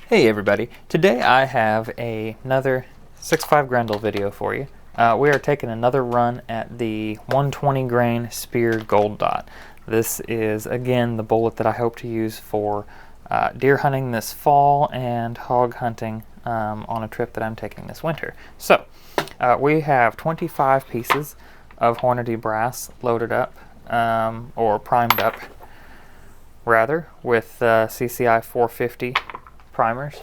Hey everybody, today I have another 6.5 Grendel video for you. We are taking another run at the 120 grain Speer Gold Dot. This is again the bullet that I hope to use for deer hunting this fall and hog hunting on a trip that I'm taking this winter. So we have 25 pieces of Hornady brass loaded up, or primed up rather, with CCI 450 primers.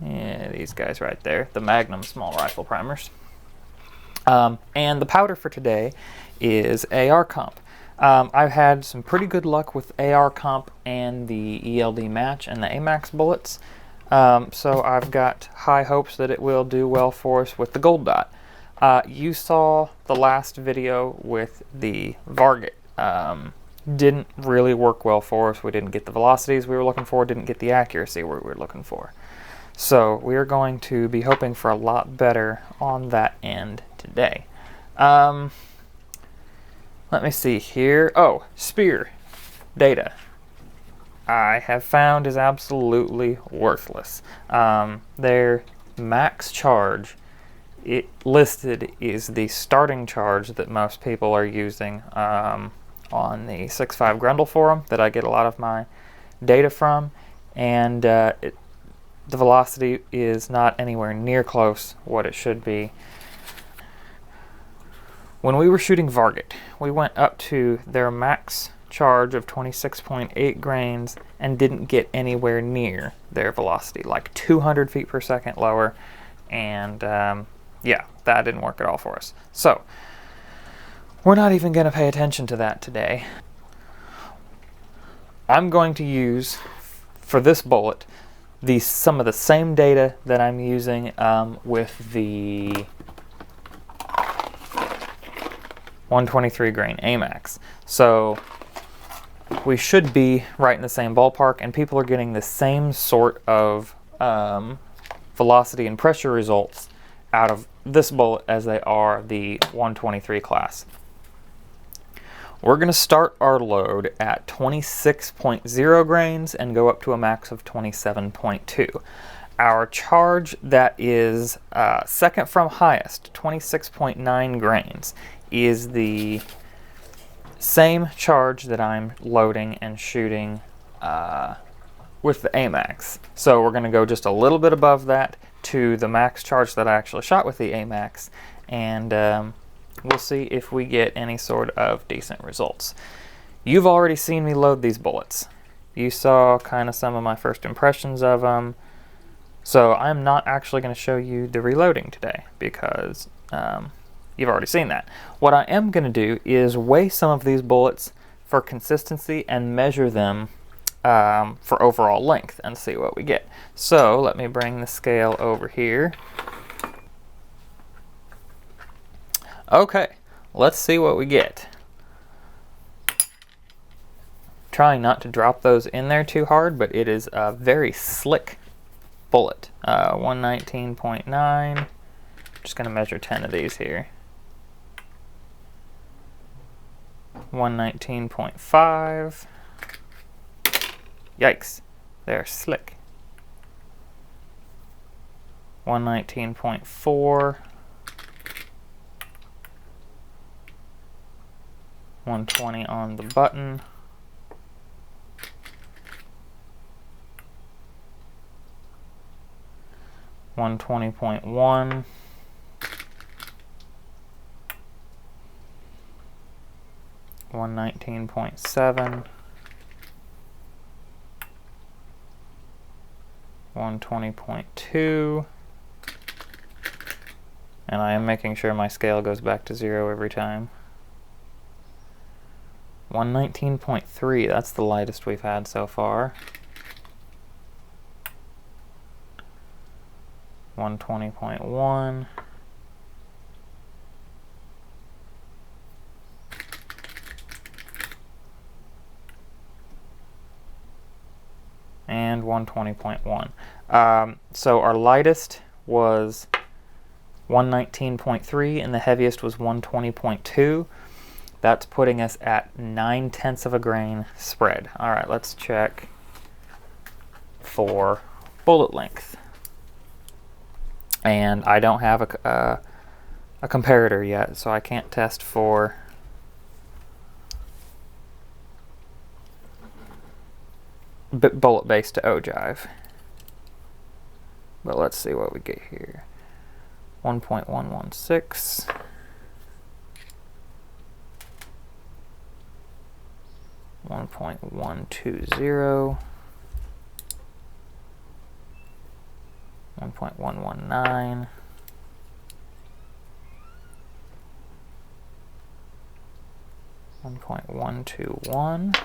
Yeah, these guys right there, the Magnum small rifle primers. And the powder for today is AR comp. I've had some pretty good luck with AR comp and the ELD match and the AMAX bullets. So I've got high hopes that it will do well for us with the Gold Dot. You saw the last video with the Varget. Didn't really work well for us. We didn't get the velocities we were looking for, didn't get the accuracy we were looking for. So we are going to be hoping for a lot better on that end today. Let me see here. Oh, Speer data I have found is absolutely worthless. Their max charge it listed is the starting charge that most people are using on the 6.5 Grendel forum that I get a lot of my data from, and the velocity is not anywhere near close what it should be. When we were shooting Varget, we went up to their max charge of 26.8 grains and didn't get anywhere near their velocity, like 200 feet per second lower, and yeah, that didn't work at all for us. So we're not even going to pay attention to that today. I'm going to use, for this bullet, some of the same data that I'm using with the 123 grain AMAX. So we should be right in the same ballpark, and people are getting the same sort of velocity and pressure results out of this bullet as they are the 123 class. We're going to start our load at 26.0 grains and go up to a max of 27.2. Our charge that is second from highest, 26.9 grains, is the same charge that I'm loading and shooting with the AMAX. So we're going to go just a little bit above that to the max charge that I actually shot with the AMAX, and we'll see if we get any sort of decent results. You've already seen me load these bullets. You saw kind of some of my first impressions of them. So I'm not actually going to show you the reloading today because you've already seen that. What I am going to do is weigh some of these bullets for consistency and measure them for overall length and see what we get. So let me bring the scale over here. Okay, let's see what we get. Trying not to drop those in there too hard, but it is a very slick bullet. 119.9. Just going to measure 10 of these here. 119.5. Yikes, they're slick. 119.4. 120 on the button. 120.1. 119.7. 120.2. And I am making sure my scale goes back to 0 every time. 119.3, that's the lightest we've had so far. 120.1. And 120.1. So our lightest was 119.3 and the heaviest was 120.2. That's putting us at 9/10 of a grain spread. All right, let's check for bullet length. And I don't have a comparator yet, so I can't test for bullet base to ogive. But let's see what we get here. 1.116. 1.120. 1.119. 1.121.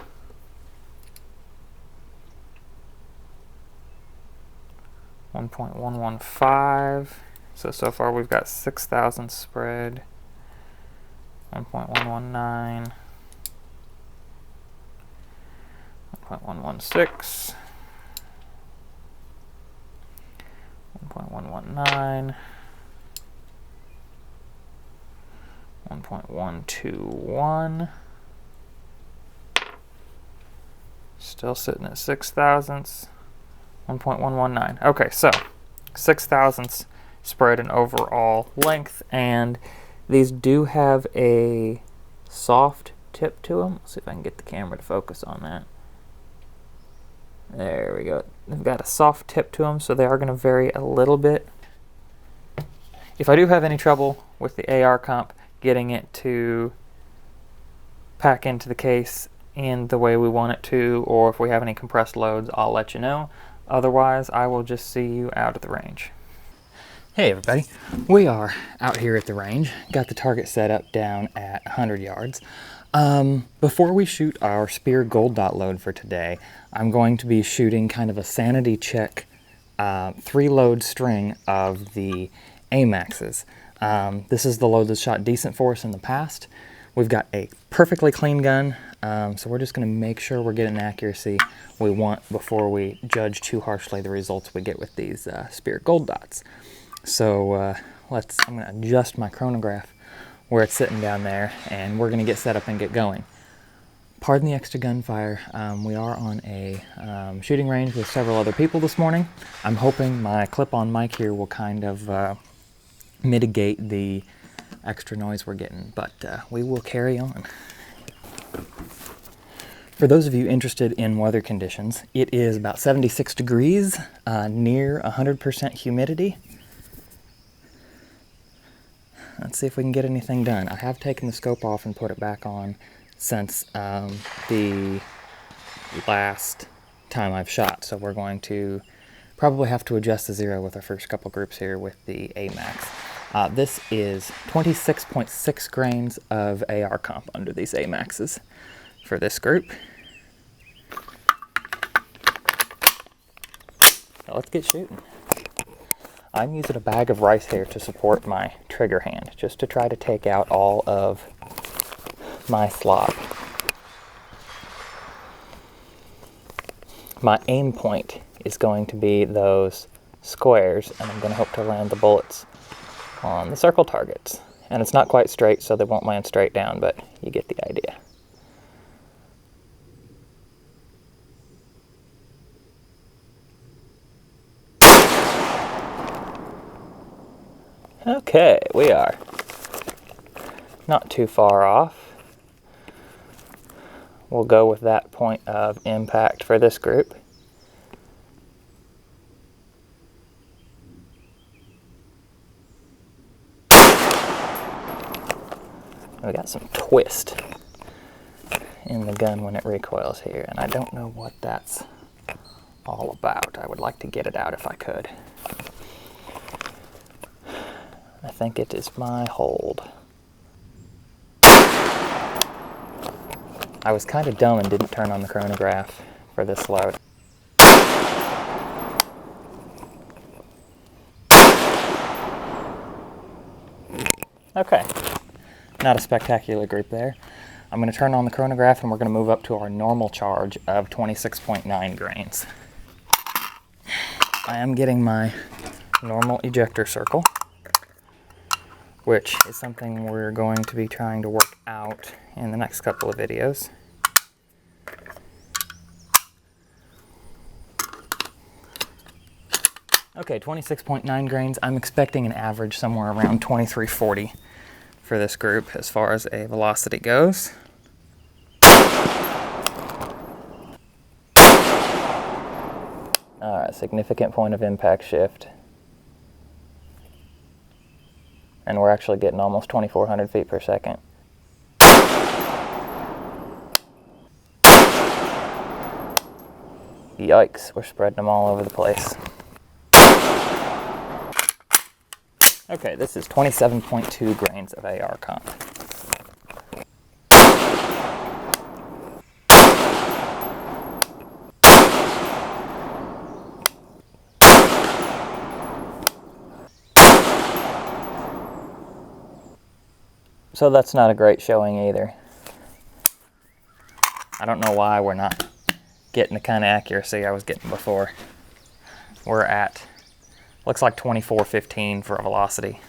1.115. So far we've got 6,000 spread. 1.119. 1.116. 1.119. 1.121. Still sitting at 6 thousandths. 1.119. Okay, so 6 thousandths spread in overall length, and these do have a soft tip to them. Let's see if I can get the camera to focus on that. There we go. They've got a soft tip to them, so they are going to vary a little bit. If I do have any trouble with the AR comp getting it to pack into the case in the way we want it to, or if we have any compressed loads, I'll let you know. Otherwise, I will just see you out at the range. Hey everybody, we are out here at the range. Got the target set up down at 100 yards. Before we shoot our Speer gold dot load for today, I'm going to be shooting kind of a sanity check 3-load string of the AMAXs. This is the load that's shot decent for us in the past. We've got a perfectly clean gun, so we're just going to make sure we're getting the accuracy we want before we judge too harshly the results we get with these Speer gold dots. So I'm going to adjust my chronograph where it's sitting down there, and we're going to get set up and get going. Pardon the extra gunfire. We are on a shooting range with several other people this morning. I'm hoping my clip-on mic here will kind of mitigate the extra noise we're getting, but we will carry on. For those of you interested in weather conditions, it is about 76 degrees, near 100% humidity. Let's see if we can get anything done. I have taken the scope off and put it back on since the last time I've shot, so we're going to probably have to adjust the zero with our first couple groups here with the AMAX. This is 26.6 grains of AR comp under these AMAXs for this group. So let's get shooting. I'm using a bag of rice here to support my trigger hand, just to try to take out all of my slop. My aim point is going to be those squares, and I'm going to hope to land the bullets on the circle targets. And it's not quite straight, so they won't land straight down, but you get the idea. Okay, we are not too far off. We'll go with that point of impact for this group. We got some twist in the gun when it recoils here, and I don't know what that's all about. I would like to get it out if I could. I think it is my hold. I was kind of dumb and didn't turn on the chronograph for this load. Okay, not a spectacular group there. I'm going to turn on the chronograph and we're going to move up to our normal charge of 26.9 grains. I am getting my normal ejector circle, which is something we're going to be trying to work out in the next couple of videos. Okay, 26.9 grains. I'm expecting an average somewhere around 2340 for this group as far as a velocity goes. All right, significant point of impact shift. And we're actually getting almost 2,400 feet per second. Yikes, we're spreading them all over the place. Okay, this is 27.2 grains of AR comp. So that's not a great showing either. I don't know why we're not getting the kind of accuracy I was getting before. We're at, looks like 2415 for a velocity.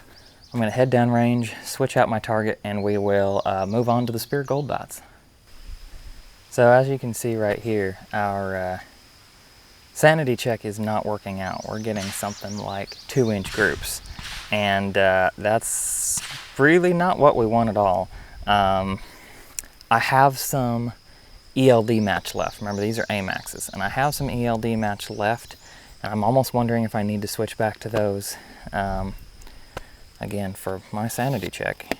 I'm going to head down range, switch out my target, and we will move on to the Speer gold dots. So as you can see right here, our sanity check is not working out. We're getting something like 2-inch groups, and that's really not what we want at all. I have some ELD match left. Remember, these are AMAXs, and I have some ELD match left, and I'm almost wondering if I need to switch back to those again for my sanity check.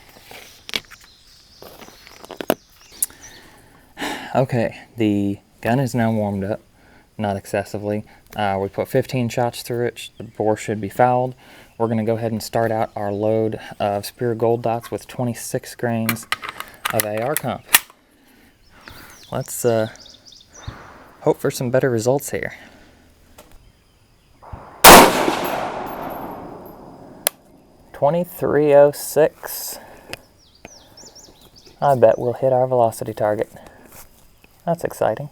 Okay, the gun is now warmed up, not excessively. We put 15 shots through it. The bore should be fouled. We're going to go ahead and start out our load of Speer gold dots with 26 grains of AR comp. Let's hope for some better results here. .2306. I bet we'll hit our velocity target. That's exciting.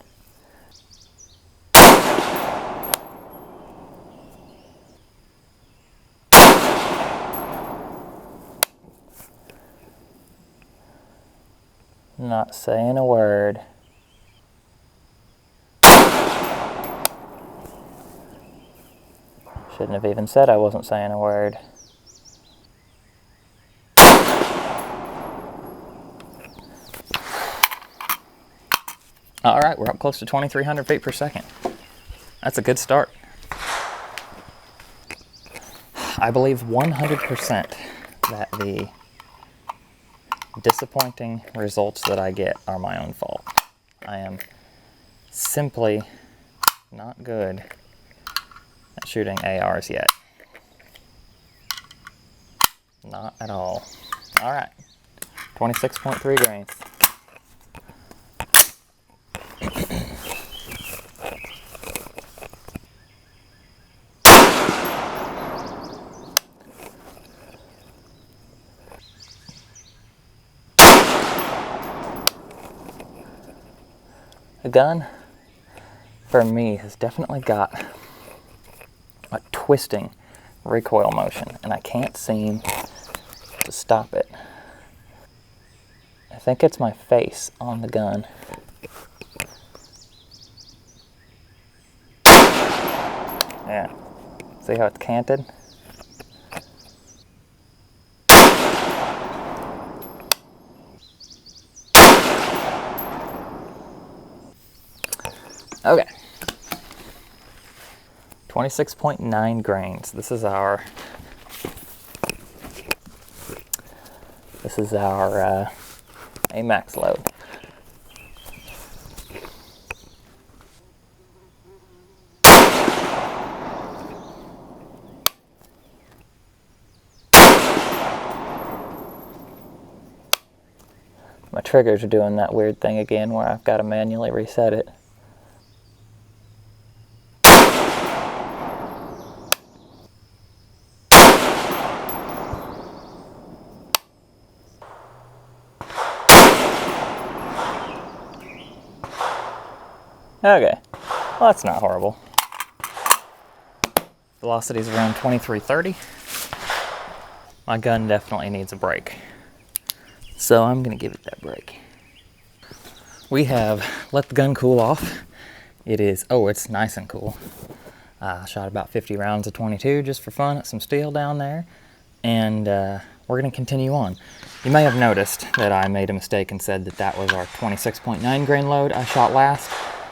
Not saying a word. Shouldn't have even said I wasn't saying a word. All right, we're up close to 2,300 feet per second. That's a good start. I believe 100% that the disappointing results that I get are my own fault. I am simply not good at shooting ARs yet. Not at all. All right, 26.3 grains. The gun, for me, has definitely got a twisting recoil motion, and I can't seem to stop it. I think it's my face on the gun. Yeah, see how it's canted? Okay, 26.9 grains. This is our AMAX load. My triggers are doing that weird thing again where I've got to manually reset it. Okay, well, that's not horrible. Velocity's around 2330. My gun definitely needs a break, so I'm gonna give it that break. We have let the gun cool off. It is, oh, it's nice and cool. Shot about 50 rounds of 22 just for fun at some steel down there, and we're going to continue on. You may have noticed that I made a mistake and said that that was our 26.9 grain load I shot last.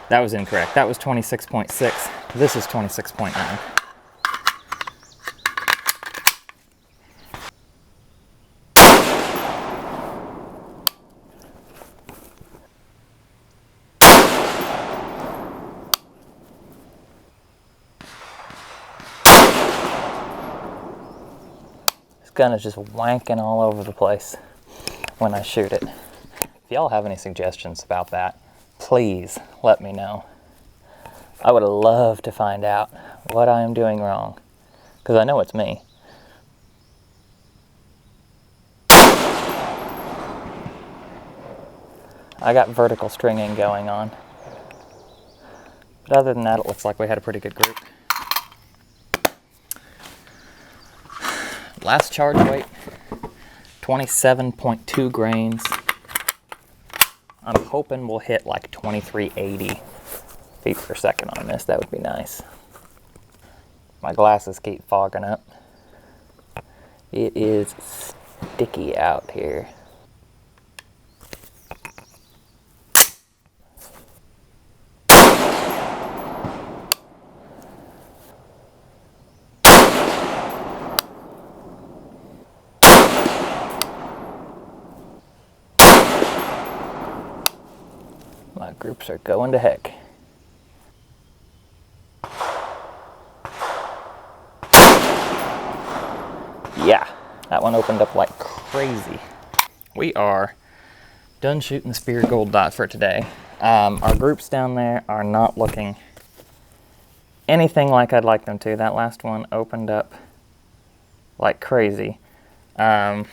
That was incorrect. That was 26.6. This is 26.9. Gun is just wanking all over the place when I shoot it. If y'all have any suggestions about that, please let me know. I would love to find out what I am doing wrong, because I know it's me. I got vertical stringing going on. But other than that, it looks like we had a pretty good group. Last charge weight, 27.2 grains. I'm hoping we'll hit like 2380 feet per second on this. That would be nice. My glasses keep fogging up. It is sticky out here. My groups are going to heck. Yeah, that one opened up like crazy. We are done shooting the Speer gold dot for today. Our groups down there are not looking anything like I'd like them to. That last one opened up like crazy. The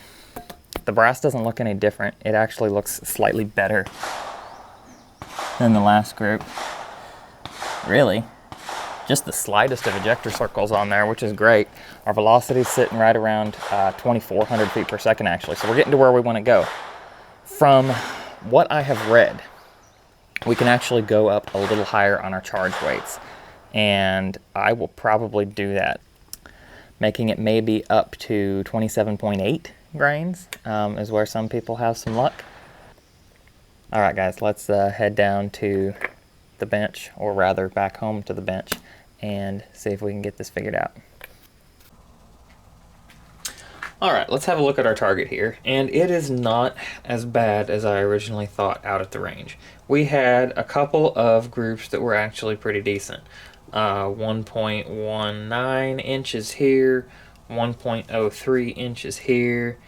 brass doesn't look any different. It actually looks slightly better than the last group. Really, just the slightest of ejector circles on there, which is great. Our velocity's sitting right around 2,400 feet per second actually, so we're getting to where we want to go. From what I have read, we can actually go up a little higher on our charge weights, and I will probably do that, making it maybe up to 27.8 grains is where some people have some luck. All right, guys, let's head down to the bench, or rather back home to the bench, and see if we can get this figured out. All right, let's have a look at our target here, and it is not as bad as I originally thought out at the range. We had a couple of groups that were actually pretty decent. 1.19 inches here, 1.03 inches here.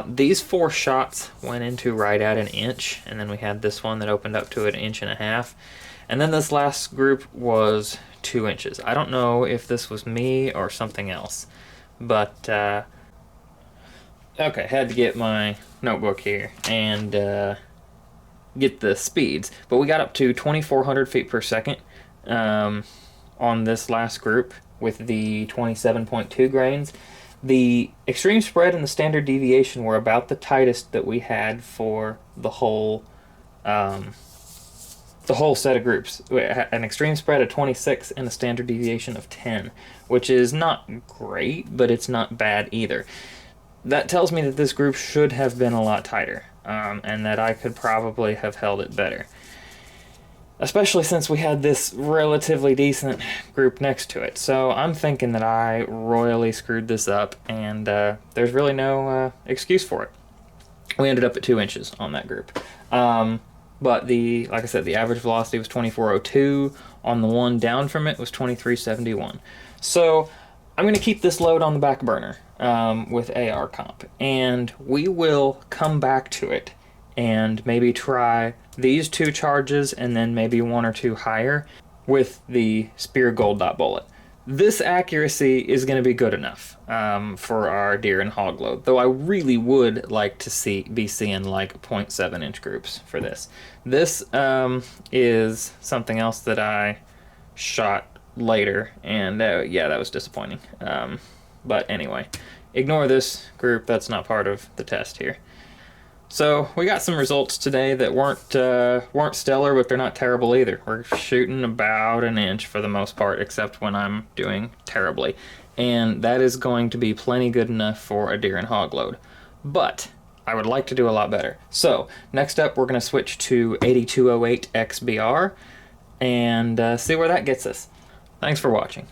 These 4 shots went into right at 1 inch, and then we had this one that opened up to 1.5 inches. And then this last group was 2 inches. I don't know if this was me or something else, but okay, had to get my notebook here and get the speeds. But we got up to 2,400 feet per second on this last group with the 27.2 grains. The extreme spread and the standard deviation were about the tightest that we had for the whole set of groups. We had an extreme spread of 26 and a standard deviation of 10, which is not great, but it's not bad either. That tells me that this group should have been a lot tighter, and that I could probably have held it better. Especially since we had this relatively decent group next to it. So I'm thinking that I royally screwed this up, and there's really no excuse for it. We ended up at 2 inches on that group. But like I said, the average velocity was 2402. On the one down from it was 2371. So I'm going to keep this load on the back burner with AR comp, and we will come back to it and maybe try these 2 charges and then maybe 1 or 2 higher with the Speer gold dot bullet. This accuracy is going to be good enough for our deer and hog load, though I really would like to be seeing like 0.7 inch groups for this. This is something else that I shot later, and yeah, that was disappointing. But anyway, ignore this group. That's not part of the test here. So we got some results today that weren't stellar, but they're not terrible either. We're shooting about an inch for the most part, except when I'm doing terribly. And that is going to be plenty good enough for a deer and hog load. But I would like to do a lot better. So next up, we're going to switch to 8208 XBR and see where that gets us. Thanks for watching.